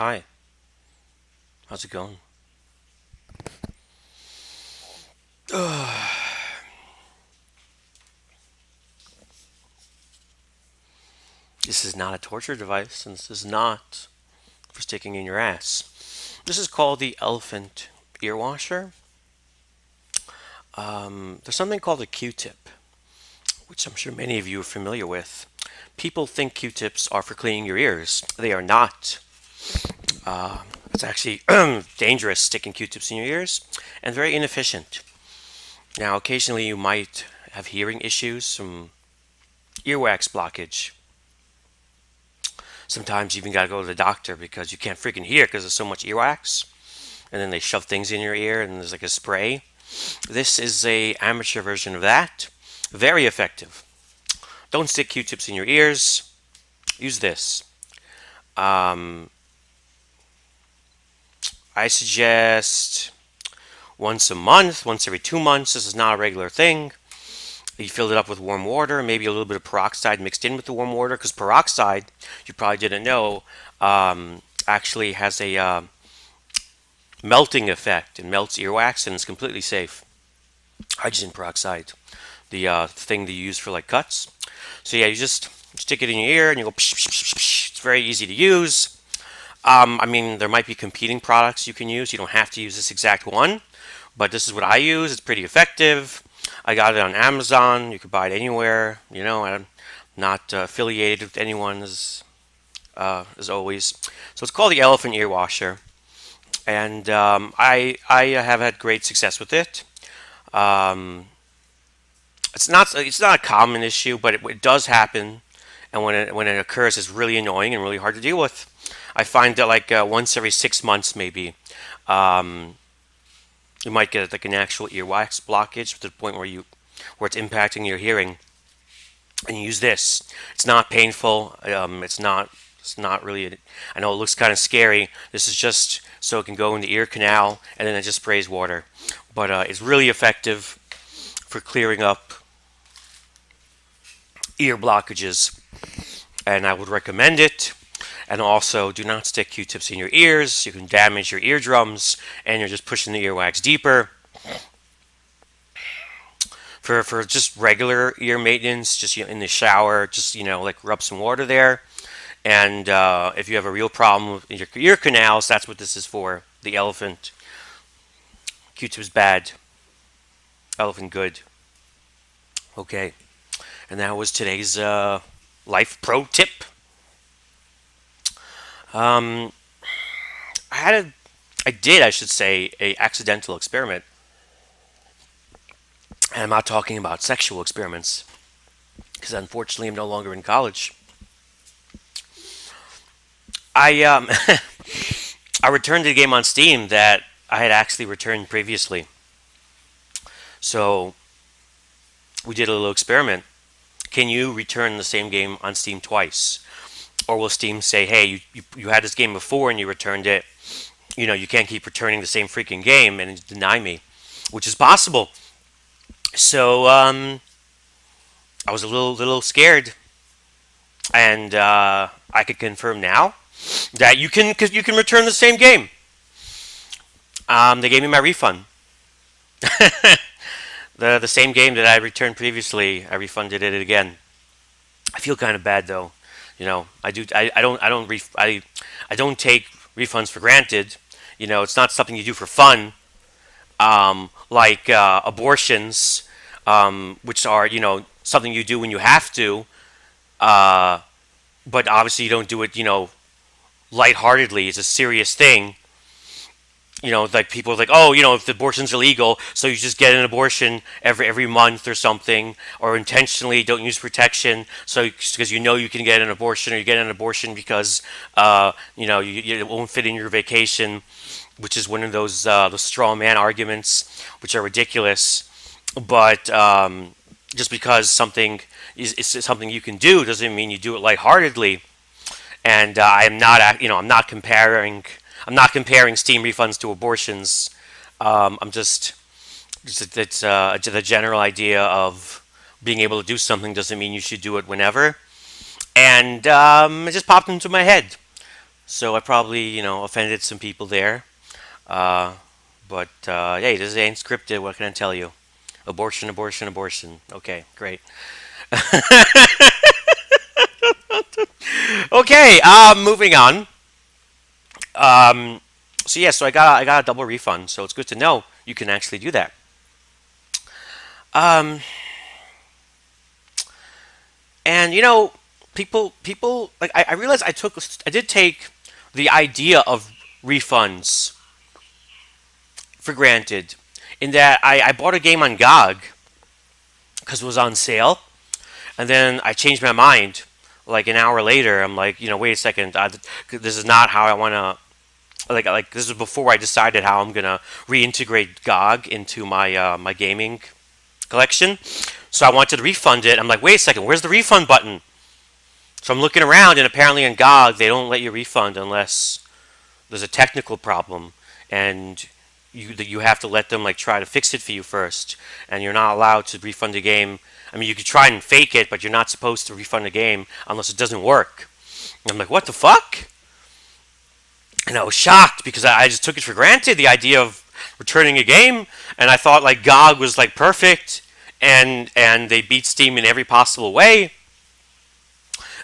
Hi, how's it going? This is not a torture device, and this is not for sticking in your ass. This is called the elephant ear washer. There's something called a Q-tip, which I'm sure many of you are familiar with. People think Q-tips are for cleaning your ears. They are not. It's actually dangerous sticking Q-tips in your ears and very inefficient. Now, occasionally you might have hearing issues, some earwax blockage. Sometimes you even gotta go to the doctor because you can't freaking hear because there's so much earwax. And then they shove things in your ear and there's like a spray. This is a amateur version of that. Very effective. Don't stick Q-tips in your ears. Use this. Um, I suggest once a month, once every 2 months. This is not a regular thing. You fill it up with warm water, maybe a little bit of peroxide mixed in with the warm water, because peroxide, you probably didn't know, actually has a melting effect. It melts earwax and it's completely safe. Hydrogen peroxide, the thing that you use for like cuts. So yeah, you just stick it in your ear and you go. Psh, psh, psh, psh. It's very easy to use. I mean, there might be competing products you can use. You don't have to use this exact one, but this is what I use. It's pretty effective. I got it on Amazon. You could buy it anywhere. I'm not affiliated with anyone as always. So it's called the Elephant Ear Washer, and I have had great success with it. Um, it's not a common issue, but it does happen, and when it occurs, it's really annoying and really hard to deal with. I find that like once every 6 months, maybe, um, you might get like an actual earwax blockage to the point where it's impacting your hearing, and you use this. It's not painful. It's not really. I know it looks kind of scary. This is just so it can go in the ear canal, and then it just sprays water. But it's really effective for clearing up ear blockages, and I would recommend it. And also, do not stick Q-tips in your ears. You can damage your eardrums, and you're just pushing the earwax deeper. For just regular ear maintenance, just in the shower, just like rub some water there. And if you have a real problem with your ear canals, that's what this is for. The elephant. Q-tips bad. Elephant good. Okay. And that was today's life pro tip. Um, I had a, I did, I should say, a accidental experiment, and I'm not talking about sexual experiments because unfortunately I'm no longer in college. I I returned a game on Steam that I had actually returned previously. So we did a little experiment. Can you return the same game on Steam twice? Or will Steam say, hey, you had this game before and you returned it. You can't keep returning the same freaking game and deny me, which is possible. So I was a little scared, and I could confirm now that you can return the same game. They gave me my refund. The same game that I returned previously, I refunded it again. I feel kind of bad though. I do. I don't take refunds for granted. It's not something you do for fun. Like abortions, which are something you do when you have to. Uh, but obviously you don't do it lightheartedly. It's a serious thing. Like people are like, oh, if the abortion's illegal, so you just get an abortion every month or something, or intentionally don't use protection, so because you can get an abortion, or you get an abortion because it won't fit in your vacation, which is one of those straw man arguments, which are ridiculous. But just because something is something you can do doesn't mean you do it lightheartedly. And I'm not comparing Steam refunds to abortions. I'm just it's the general idea of being able to do something doesn't mean you should do it whenever. And it just popped into my head. So I probably, offended some people there. Uh, but hey, this ain't scripted. What can I tell you? Abortion, abortion, abortion. Okay, great. Okay, moving on. Um, so yeah, so I got a double refund. So it's good to know you can actually do that. Um, and people like I realized I did take the idea of refunds for granted, in that I bought a game on GOG because it was on sale, and then I changed my mind. Like an hour later, I'm like, wait a second, this is not how I want to. Like this is before I decided how I'm gonna reintegrate GOG into my gaming collection. So I wanted to refund it. I'm like, wait a second, where's the refund button? So I'm looking around, and apparently in GOG they don't let you refund unless there's a technical problem, and you have to let them like try to fix it for you first, and you're not allowed to refund a game. I mean, you could try and fake it, but you're not supposed to refund a game unless it doesn't work. And I'm like, what the fuck? And I was shocked because I just took it for granted, the idea of returning a game, and I thought like GOG was like perfect, and they beat Steam in every possible way.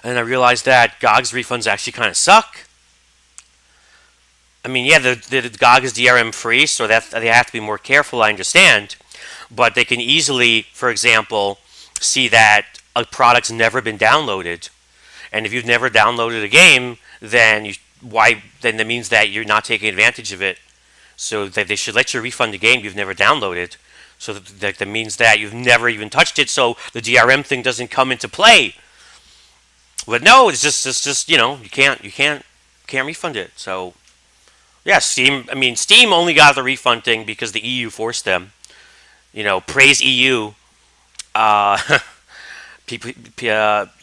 And I realized that GOG's refunds actually kind of suck. I mean, yeah, the GOG is DRM free, so that they have to be more careful. I understand, but they can easily, for example, see that a product's never been downloaded, and if you've never downloaded a game, then then that means that you're not taking advantage of it. So that they should let you refund a game you've never downloaded. So that means that you've never even touched it, so the DRM thing doesn't come into play. But no, it's just you can't refund it. So yeah, Steam. I mean, Steam only got the refund thing because the EU forced them. Praise EU. Uh,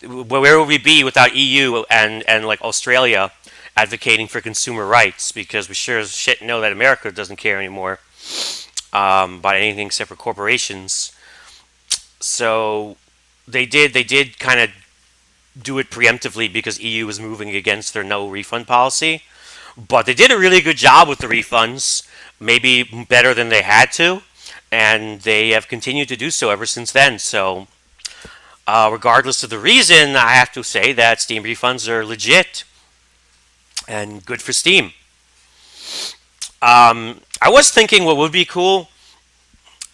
where would we be without EU and like Australia advocating for consumer rights? Because we sure as shit know that America doesn't care anymore about anything except for corporations. So they did kind of do it preemptively because EU was moving against their no refund policy. But they did a really good job with the refunds, maybe better than they had to, and they have continued to do so ever since then. So, regardless of the reason, I have to say that Steam refunds are legit and good for Steam. I was thinking what would be cool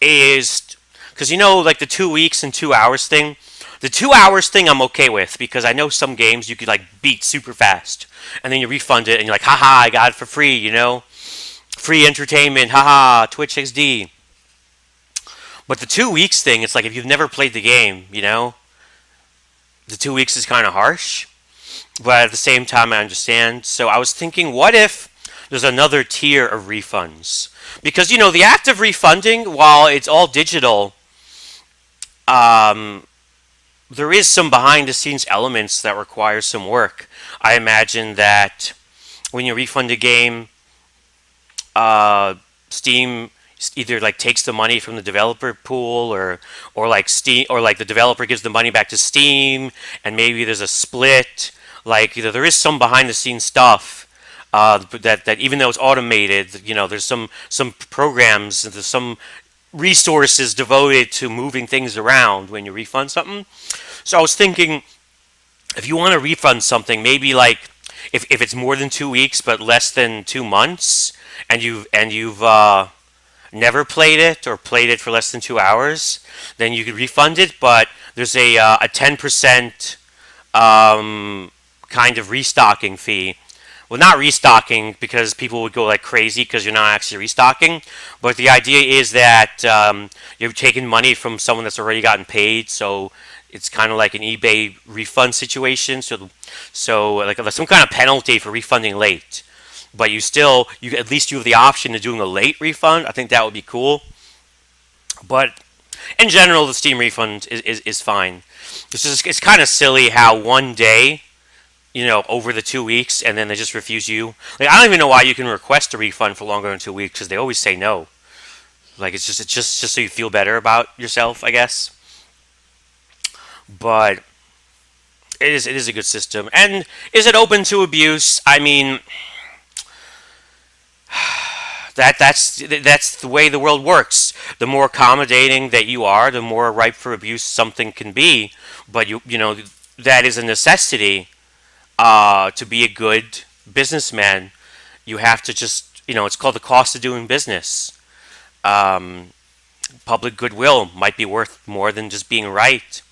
is because like the 2 weeks and 2 hours thing. The 2 hours thing I'm okay with because I know some games you could like beat super fast, and then you refund it and you're like, haha, I got it for free, free entertainment, haha, Twitch XD. But the 2 weeks thing, it's like if you've never played the game, the 2 weeks is kind of harsh. But at the same time, I understand. So I was thinking, what if there's another tier of refunds? Because the act of refunding, while it's all digital, um, there is some behind the scenes elements that require some work. I imagine that when you refund a game, Steam either like takes the money from the developer pool, or like Steam, or like the developer gives the money back to Steam, and maybe there's a split. Like there is some behind the scenes stuff. That even though it's automated, there's some programs, there's some resources devoted to moving things around when you refund something. So I was thinking, if you want to refund something, maybe like if it's more than 2 weeks but less than 2 months, and you've never played it or played it for less than 2 hours, then you could refund it. But there's a 10% kind of restocking fee. Well, not restocking because people would go like crazy because you're not actually restocking. But the idea is that you're taking money from someone that's already gotten paid, so it's kind of like an eBay refund situation. So like some kind of penalty for refunding late. But you at least you have the option of doing a late refund. I think that would be cool. But in general, the Steam refund is fine. It's kind of silly how one day, over the 2 weeks, and then they just refuse you. Like I don't even know why you can request a refund for longer than 2 weeks because they always say no. Like it's just so you feel better about yourself, I guess. But It is a good system. And is it open to abuse? I mean, that's the way the world works. The more accommodating that you are, the more ripe for abuse something can be. But you know that is a necessity to be a good businessman. You have to just it's called the cost of doing business. Um, Public goodwill might be worth more than just being right.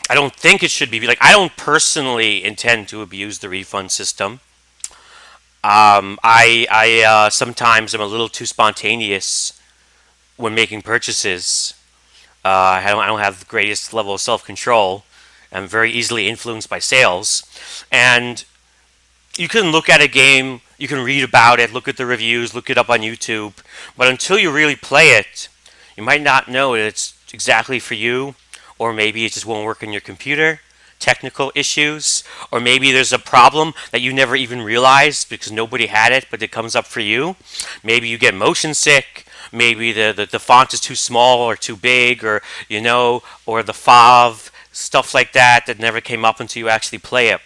I don't think it should be like I don't personally intend to abuse the refund system. I sometimes am a little too spontaneous when making purchases. I don't have the greatest level of self control. I'm very easily influenced by sales, and you can look at a game, you can read about it, look at the reviews, look it up on YouTube, but until you really play it, you might not know that it's exactly for you, or maybe it just won't work on your computer, technical issues, or maybe there's a problem that you never even realized because nobody had it, but it comes up for you. Maybe you get motion sick, maybe the font is too small or too big, or the FOV, stuff like that never came up until you actually play it.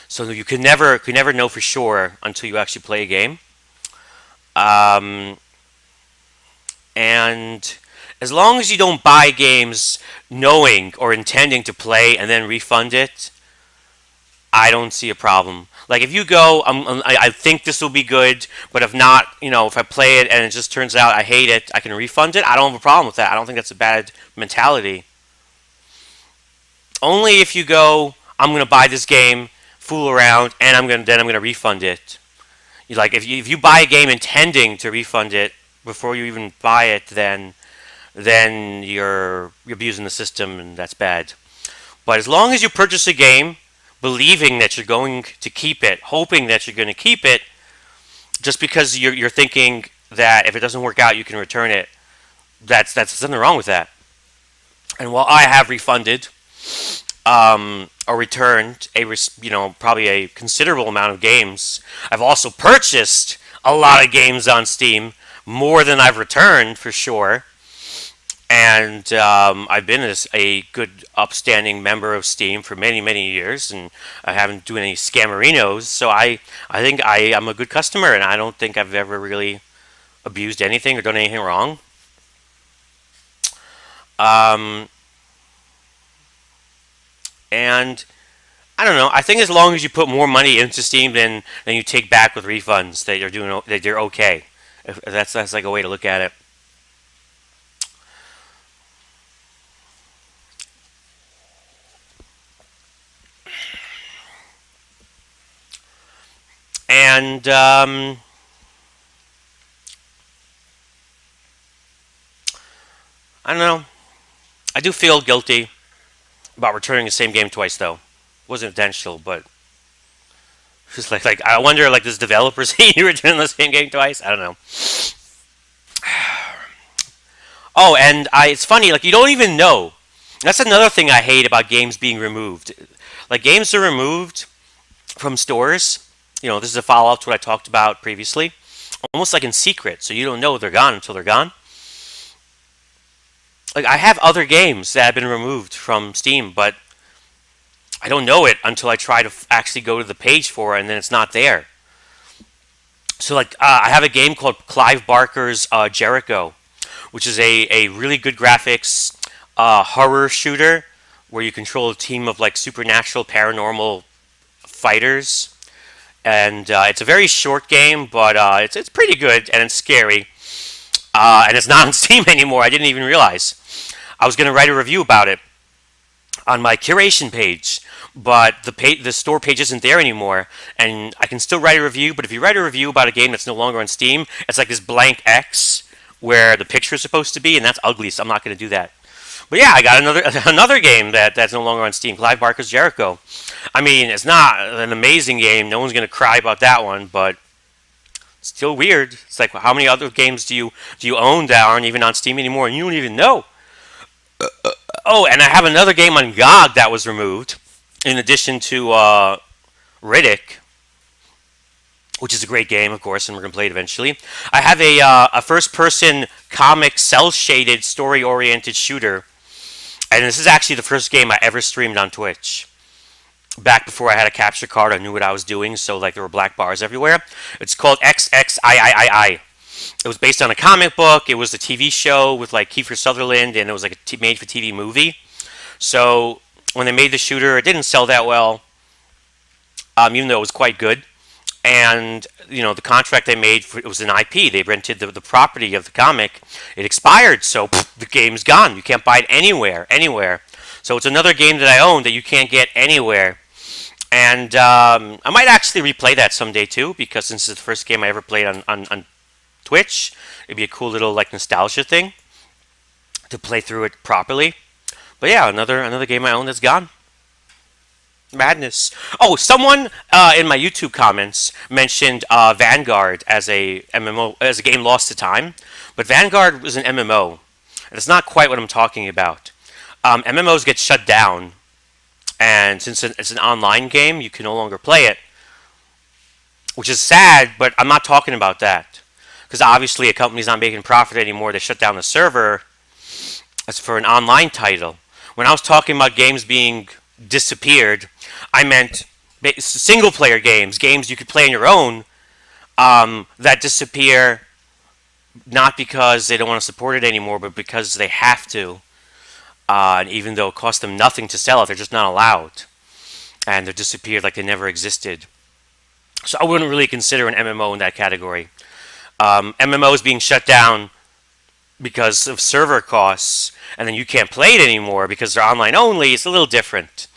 So you could never know for sure until you actually play a game. Um, and as long as you don't buy games knowing or intending to play and then refund it, I don't see a problem. Like if you go, I think this will be good, but if not, if I play it and it just turns out I hate it, I can refund it. I don't have a problem with that. I don't think that's a bad mentality. Only if you go, I'm gonna buy this game, fool around, and I'm gonna refund it. Like if you buy a game intending to refund it before you even buy it, then you're abusing the system, and that's bad. But as long as you purchase a game, believing that you're going to keep it, hoping that you're going to keep it, just because you're thinking that if it doesn't work out, you can return it, that's nothing wrong with that. And while I have refunded or returned probably a considerable amount of games, I've also purchased a lot of games on Steam, more than I've returned for sure. And I've been a good, upstanding member of Steam for many, many years, and I haven't done any scammerinos. So I think I'm a good customer, and I don't think I've ever really abused anything or done anything wrong. Um, and I don't know. I think as long as you put more money into Steam than you take back with refunds, that you're okay. If that's like a way to look at it. And I don't know. I do feel guilty about returning the same game twice, though. Wasn't intentional, but just like I wonder, like, does developers hate you returning the same game twice? I don't know. Oh, and it's funny, like you don't even know. That's another thing I hate about games being removed. Like games are removed from stores. This is a follow up to what I talked about previously. Almost like in secret, so you don't know they're gone until they're gone. Like I have other games that have been removed from Steam, but I don't know it until I try to actually go to the page for it, and then it's not there. So like I have a game called Clive Barker's Jericho, which is a really good graphics horror shooter where you control a team of like supernatural paranormal fighters, and it's a very short game, but it's pretty good and it's scary. And it's not on Steam anymore. I didn't even realize. I was going to write a review about it on my curation page, but the store page isn't there anymore, and I can still write a review. But if you write a review about a game that's no longer on Steam, it's like this blank X where the picture is supposed to be, and that's ugly. So I'm not going to do that. But yeah, I got another game that's no longer on Steam, Clive Barker's Jericho. I mean, it's not an amazing game. No one's going to cry about that one, but still weird. It's like, how many other games do you own that aren't even on Steam anymore, and you don't even know? Oh, and I have another game on GOG that was removed, in addition to Riddick, which is a great game, of course, and we're gonna play it eventually. I have a first-person comic, cel-shaded, story-oriented shooter, And this is actually the first game I ever streamed on Twitch. Back before I had a capture card, I knew what I was doing, so like there were black bars everywhere. It's called XXIII. It was based on a comic book. It was a TV show with like Kiefer Sutherland, and it was like a made-for-TV movie. So when they made the shooter, it didn't sell that well, even though it was quite good. And the contract they made it was an IP. They rented the property of the comic. It expired, so the game's gone. You can't buy it anywhere. So it's another game that I own that you can't get anywhere. And I might actually replay that someday too, because since it's the first game I ever played on Twitch, it'd be a cool little like nostalgia thing to play through it properly. But yeah, another game I own that's gone. Madness. Oh, someone in my YouTube comments mentioned Vanguard as a MMO, as a game lost to time, but Vanguard was an MMO, and it's not quite what I'm talking about. MMOs get shut down, and since it's an online game, you can no longer play it, which is sad. But I'm not talking about that, because obviously a company's not making profit anymore. They shut down the server. That's for an online title. When I was talking about games being disappeared, I meant single player games you could play on your own, that disappear not because they don't want to support it anymore, but because they have to. And even though it costs them nothing to sell it, they're just not allowed. And they're disappeared like they never existed. So I wouldn't really consider an MMO in that category. MMOs being shut down because of server costs, and then you can't play it anymore because they're online only. It's a little different.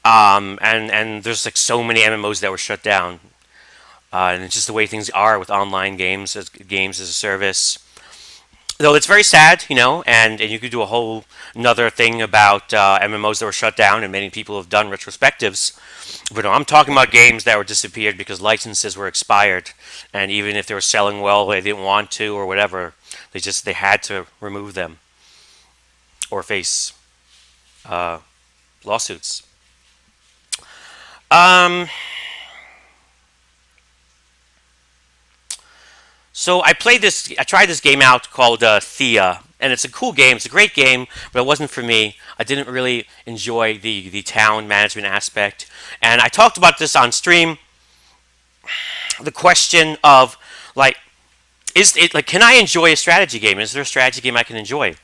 And there's like so many MMOs that were shut down, and it's just the way things are with online games as a service. Though it's very sad, and you could do a whole another thing about MMOs that were shut down, and many people have done retrospectives. But no, I'm talking about games that were disappeared because licenses were expired, and even if they were selling well, they didn't want to or whatever. They had to remove them or face lawsuits. So I tried this game out called Thea, and it's a cool game. It's a great game, but it wasn't for me. I didn't really enjoy the town management aspect. And I talked about this on stream. The question of like, can I enjoy a strategy game? Is there a strategy game I can enjoy?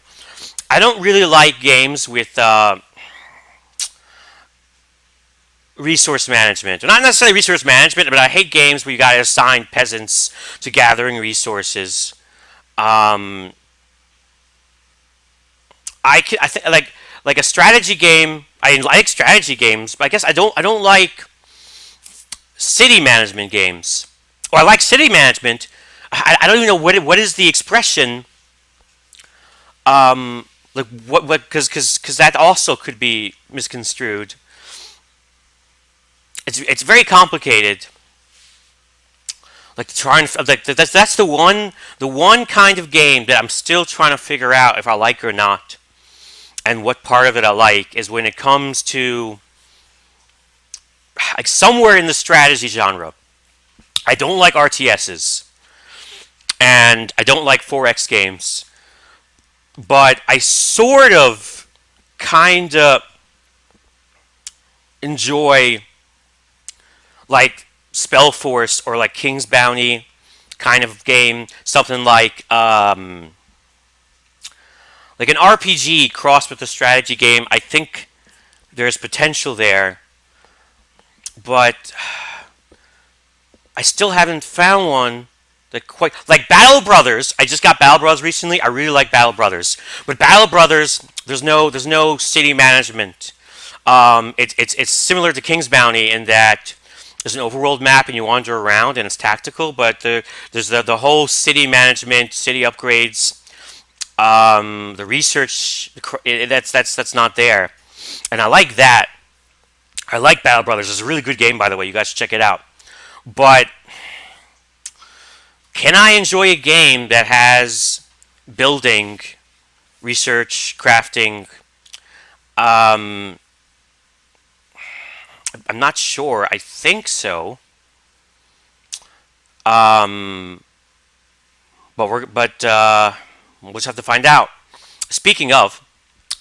I don't really like games with resource management. Not necessarily resource management, but I hate games where you got to assign peasants to gathering resources. I think like a strategy game. I like strategy games, but I guess I don't like city management games. Or I like city management. I don't even know what is the expression. Like what because that also could be misconstrued. It's very complicated. Like trying like that's the one kind of game that I'm still trying to figure out if I like or not, and what part of it I like is when it comes to like somewhere in the strategy genre. I don't like RTSs, and I don't like 4X games, but I sort of, kind of enjoy like Spellforce or like King's Bounty kind of game, something like an RPG crossed with a strategy game. I think there's potential there, but I still haven't found one that quite like Battle Brothers. I just got Battle Brothers recently. I really like Battle Brothers, but Battle Brothers, there's no city management. It's similar to King's Bounty in that there's an overworld map and you wander around and it's tactical, but there's the whole city management, city upgrades, the research. That's not there, and I like that. I like Battle Brothers. It's a really good game, by the way. You guys should check it out. But can I enjoy a game that has building, research, crafting? I'm not sure. I think so. But we'll just have to find out. Speaking of,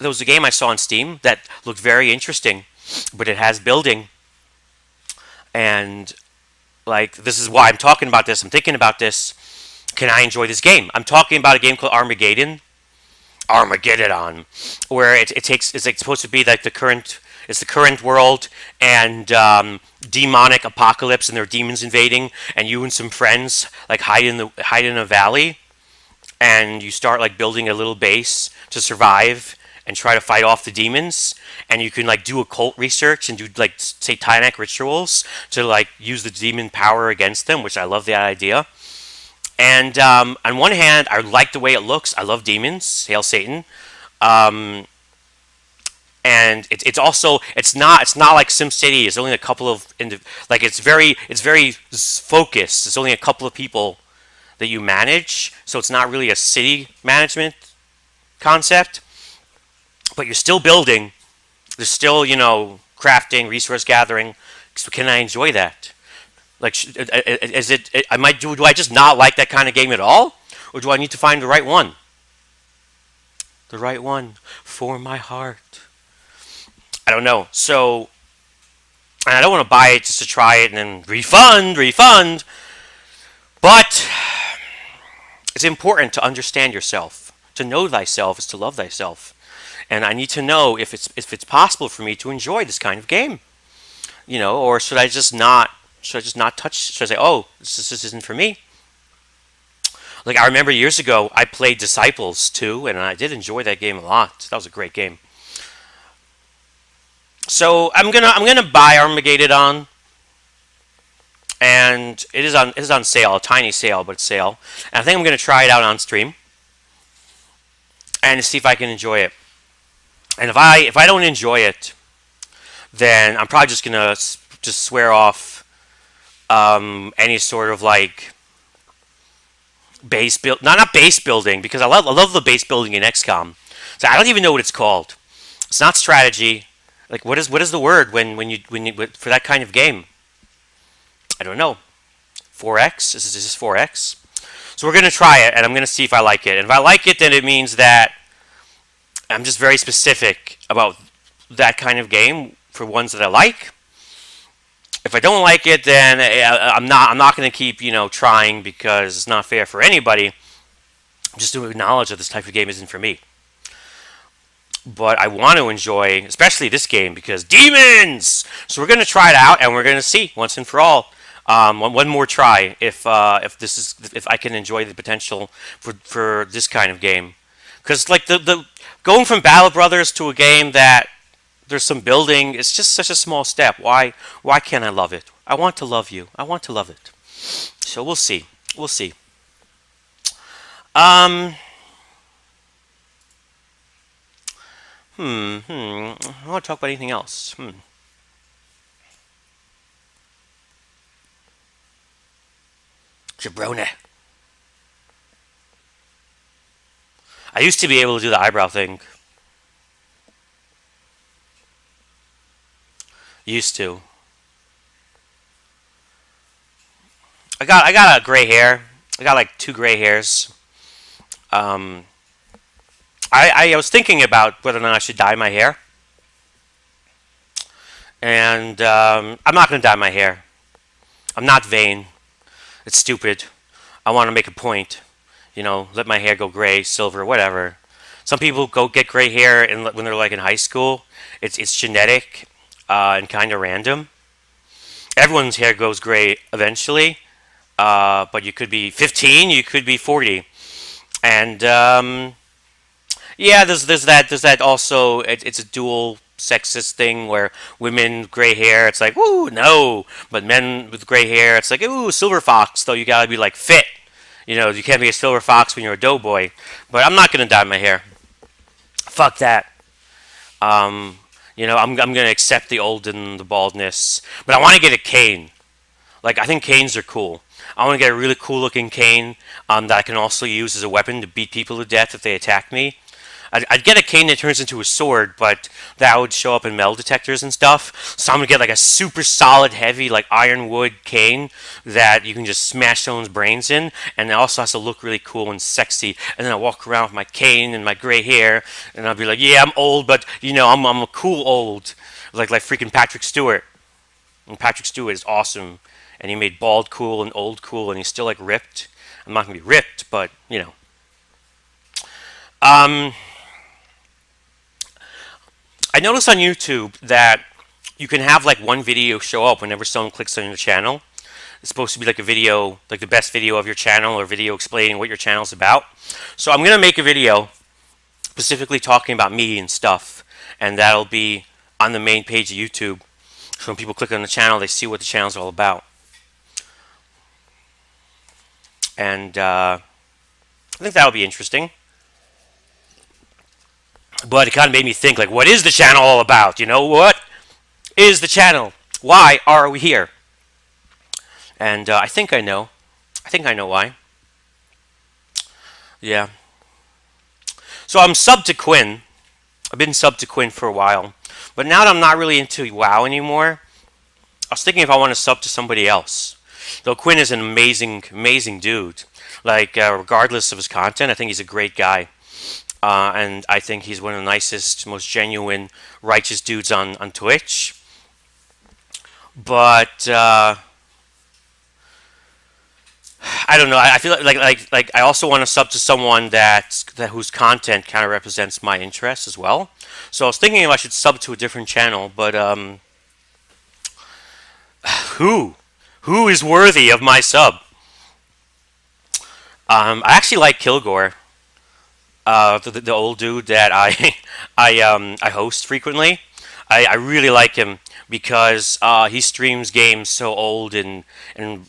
there was a game I saw on Steam that looked very interesting, but it has building, and like this is why I'm talking about this. I'm thinking about this. Can I enjoy this game? I'm talking about a game called Armageddon, where it takes it's like supposed to be like the current world and demonic apocalypse, and there are demons invading, and you and some friends like hide in a valley, and you start like building a little base to survive and try to fight off the demons, and you can like do occult research and do like satanic rituals to like use the demon power against them, which I love that idea. And on one hand, I like the way it looks. I love demons. Hail Satan. Um, and it's also it's not like SimCity. It's only a couple of like it's very focused. It's only a couple of people that you manage, so it's not really a city management concept. But you're still building. There's still crafting, resource gathering. So can I enjoy that? Like, is it? I might do. Do I just not like that kind of game at all, or do I need to find the right one? The right one for my heart. I don't know. So, and I don't want to buy it just to try it and then refund. But it's important to understand yourself. To know thyself is to love thyself, and I need to know if it's possible for me to enjoy this kind of game. Or should I just not? Should I just not touch? Should I say, oh, this isn't for me? Like I remember years ago, I played Disciples 2, and I did enjoy that game a lot. That was a great game. So I'm gonna buy Armageddon, and it is on sale, a tiny sale, but it's sale. And I think I'm gonna try it out on stream and see if I can enjoy it. And if I don't enjoy it, then I'm probably just gonna just swear off any sort of like base build, not base building, because I love the base building in XCOM. So I don't even know what it's called. It's not strategy. Like what is the word when you for that kind of game? I don't know. 4X? Is this 4X? So we're gonna try it, and I'm gonna see if I like it. And if I like it, then it means that I'm just very specific about that kind of game for ones that I like. If I don't like it, then I'm not going to keep trying, because it's not fair for anybody. Just to acknowledge that this type of game isn't for me. But I want to enjoy, especially this game, because demons. So we're going to try it out, and we're going to see once and for all. One more try if I can enjoy the potential for this kind of game, because like the going from Battle Brothers to a game that there's some building. It's just such a small step. Why can't I love it? I want to love you. I want to love it. So we'll see. We'll see. I want to talk about anything else. Jabroni. I used to be able to do the eyebrow thing. Used to. I got a gray hair. I got like 2 gray hairs. Um, I was thinking about whether or not I should dye my hair, and I'm not going to dye my hair. I'm not vain. It's stupid. I want to make a point. Let my hair go gray, silver, whatever. Some people go get gray hair when they're like in high school. It's genetic and kind of random. Everyone's hair goes gray eventually, but you could be 15, you could be 40, and yeah, there's that also. It's a dual sexist thing where women gray hair, it's like woo no, but men with gray hair, it's like ooh silver fox. Though you gotta be like fit, you can't be a silver fox when you're a doughboy. But I'm not gonna dye my hair. Fuck that. I'm gonna accept the old and the baldness, but I want to get a cane. Like I think canes are cool. I want to get a really cool looking cane that I can also use as a weapon to beat people to death if they attack me. I'd get a cane that turns into a sword, but that would show up in metal detectors and stuff. So I'm gonna get like a super solid, heavy, like ironwood cane that you can just smash someone's brains in, and it also has to look really cool and sexy. And then I walk around with my cane and my gray hair, and I'll be like, yeah, I'm old, but I'm a cool old, like freaking Patrick Stewart. And Patrick Stewart is awesome, and he made bald cool and old cool, and he's still like ripped. I'm not gonna be ripped, but Um, I noticed on YouTube that you can have like one video show up whenever someone clicks on your channel. It's supposed to be like a video, like the best video of your channel or video explaining what your channel's about. So I'm gonna make a video specifically talking about me and stuff, and that'll be on the main page of YouTube. So when people click on the channel, they see what the channel's all about. And I think that'll be interesting. But it kind of made me think, like, what is the channel all about? What is the channel? Why are we here? And I think I know. I think I know why. Yeah. So I'm sub to Quinn. I've been sub to Quinn for a while. But now that I'm not really into WoW anymore, I was thinking if I want to sub to somebody else. Though Quinn is an amazing, amazing dude. Like, regardless of his content, I think he's a great guy. And I think he's one of the nicest, most genuine, righteous dudes on Twitch. But I don't know. I feel like I also want to sub to someone that whose content kind of represents my interests as well. So I was thinking if I should sub to a different channel, but who is worthy of my sub? I actually like Kilgore. The old dude that I host frequently. I really like him because he streams games so old and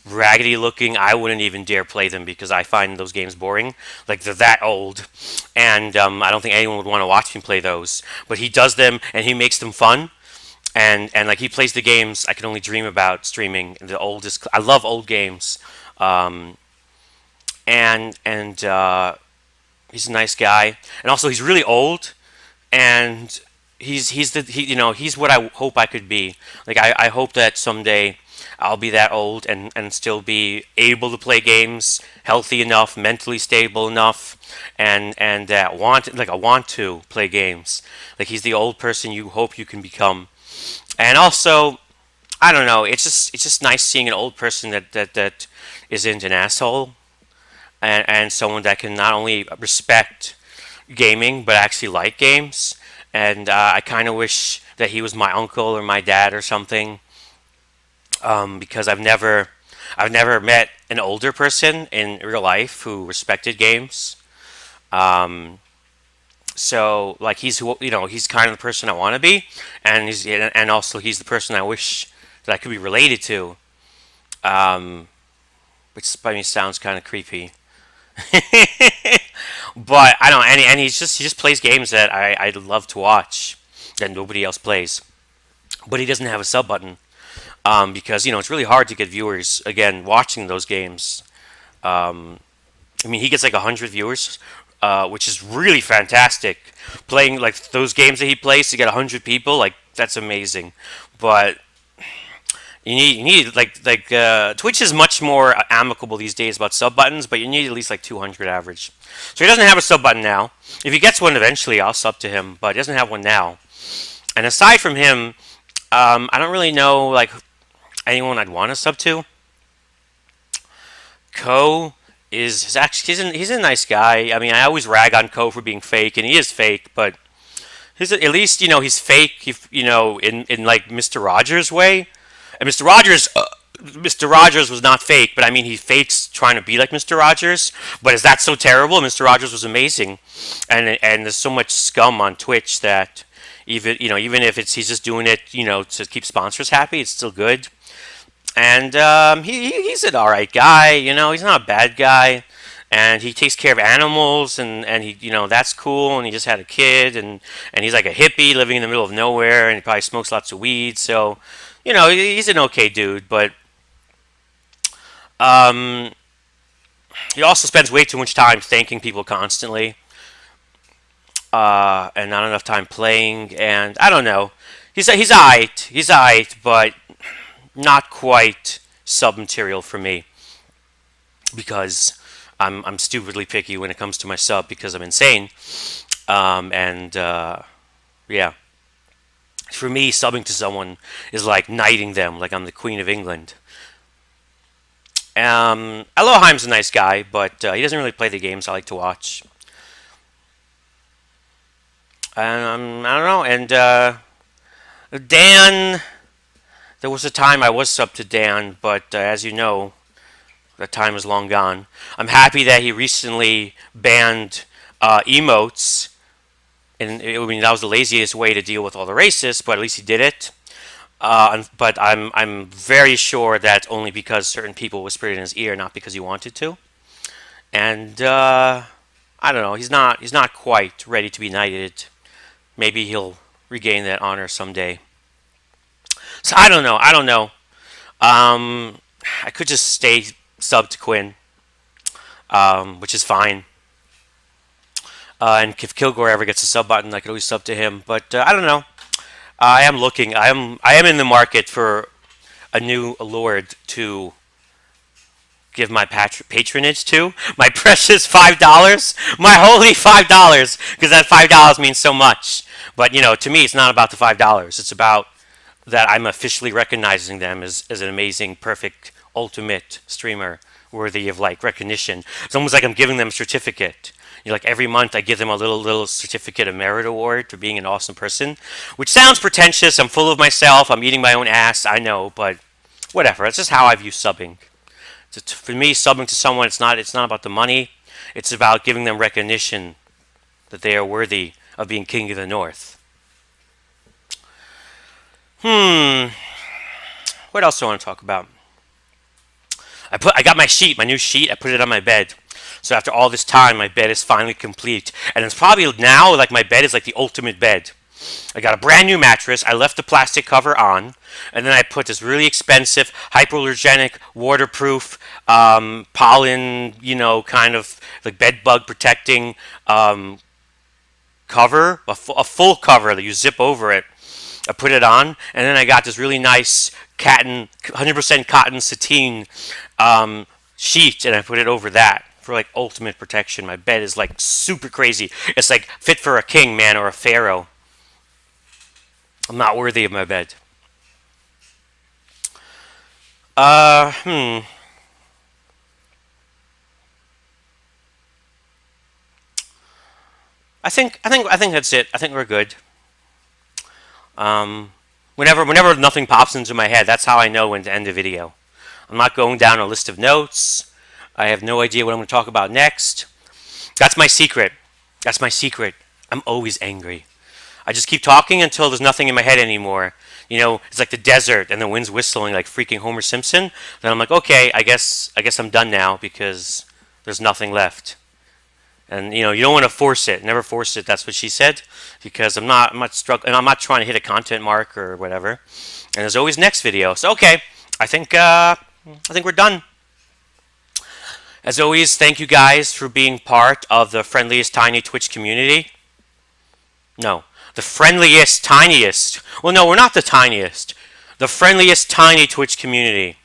raggedy looking. I wouldn't even dare play them because I find those games boring. Like they're that old, and I don't think anyone would want to watch me play those. But he does them and he makes them fun. And like he plays the games I can only dream about streaming. The oldest. I love old games. And he's a nice guy, and also he's really old, and he's what I hope I could be. Like I hope that someday I'll be that old and still be able to play games, healthy enough, mentally stable enough, and I want to play games. Like he's the old person you hope you can become, and also I don't know. It's just nice seeing an old person that isn't an asshole and someone that can not only respect gaming but actually like games. And I kind of wish that he was my uncle or my dad or something, because I've never met an older person in real life who respected games. Um, so like he's kind of the person I want to be, and also he's the person I wish that I could be related to. Um, which by me sounds kind of creepy. But I don't, and he just plays games that I love to watch that nobody else plays. But he doesn't have a sub button, because it's really hard to get viewers again watching those games. I mean, he gets like 100 viewers, which is really fantastic. Playing like those games that he plays to get 100 people, like that's amazing. But you need Twitch is much more amicable these days about sub buttons, but you need at least like 200 average. So he doesn't have a sub button now. If he gets one eventually, I'll sub to him, but he doesn't have one now. And aside from him, I don't really know like anyone I'd want to sub to. Ko is actually he's a nice guy. I mean, I always rag on Ko for being fake, and he is fake, but at least he's fake. In like Mr. Rogers' way. And Mr. Rogers was not fake, but I mean he fakes trying to be like Mr. Rogers. But is that so terrible? Mr. Rogers was amazing, and there's so much scum on Twitch that even if he's just doing it to keep sponsors happy, it's still good. And he's an all right guy. He's not a bad guy, and he takes care of animals, and he that's cool. And he just had a kid, and he's like a hippie living in the middle of nowhere, and he probably smokes lots of weed. So he's an okay dude, but um, he also spends way too much time thanking people constantly. and not enough time playing. And I don't know. He's alright. He's alright, but not quite sub material for me because I'm stupidly picky when it comes to my sub because I'm insane. And yeah, for me, subbing to someone is like knighting them, like I'm the Queen of England. Elohim's a nice guy, but he doesn't really play the games I like to watch. I don't know. And Dan, there was a time I was sub to Dan, but as you know, that time is long gone. I'm happy that he recently banned emotes, and I mean that was the laziest way to deal with all the racists, but at least he did it. But I'm very sure that's only because certain people whispered in his ear, not because he wanted to. And I don't know. He's not quite ready to be knighted. Maybe he'll regain that honor someday. So I don't know. I don't know. I could just stay sub to Quinn, which is fine. And if Kilgore ever gets a sub button, I could always sub to him. But I don't know. I am looking. I am in the market for a new lord to give my patronage to. My precious $5, my holy $5, because that $5 means so much. But to me, it's not about the $5. It's about that I'm officially recognizing them as an amazing, perfect, ultimate streamer worthy of like recognition. It's almost like I'm giving them a certificate. Like every month I give them a little certificate of merit award for being an awesome person, which sounds pretentious. I'm full of myself. I'm eating my own ass. I know, but whatever. That's just how I view subbing. For me, subbing to someone, it's not about the money. It's about giving them recognition that they are worthy of being king of the North. What else do I want to talk about? I got my sheet, my new sheet. I put it on my bed. So after all this time, my bed is finally complete. And it's probably now like my bed is like the ultimate bed. I got a brand new mattress. I left the plastic cover on. And then I put this really expensive, hypoallergenic, waterproof, pollen, kind of like bed bug protecting cover, a full cover that you zip over it. I put it on, and then I got this really nice 100% cotton sateen sheet, and I put it over that for like ultimate protection. My bed is like super crazy. It's like fit for a king, man, or a pharaoh. I'm not worthy of my bed. I think that's it. I think we're good. Whenever nothing pops into my head, that's how I know when to end the video. I'm not going down a list of notes. I have no idea what I'm going to talk about next. That's my secret. That's my secret. I'm always angry. I just keep talking until there's nothing in my head anymore. It's like the desert and the wind's whistling like freaking Homer Simpson. Then I'm like, okay, I guess I'm done now because there's nothing left. And you don't want to force it. Never force it. That's what she said. Because I'm not struggling. I'm not trying to hit a content mark or whatever. And there's always next video. So okay, I think we're done. As always, thank you guys for being part of the friendliest tiny Twitch community. No, the friendliest tiniest. Well, no, we're not the tiniest. The friendliest tiny Twitch community.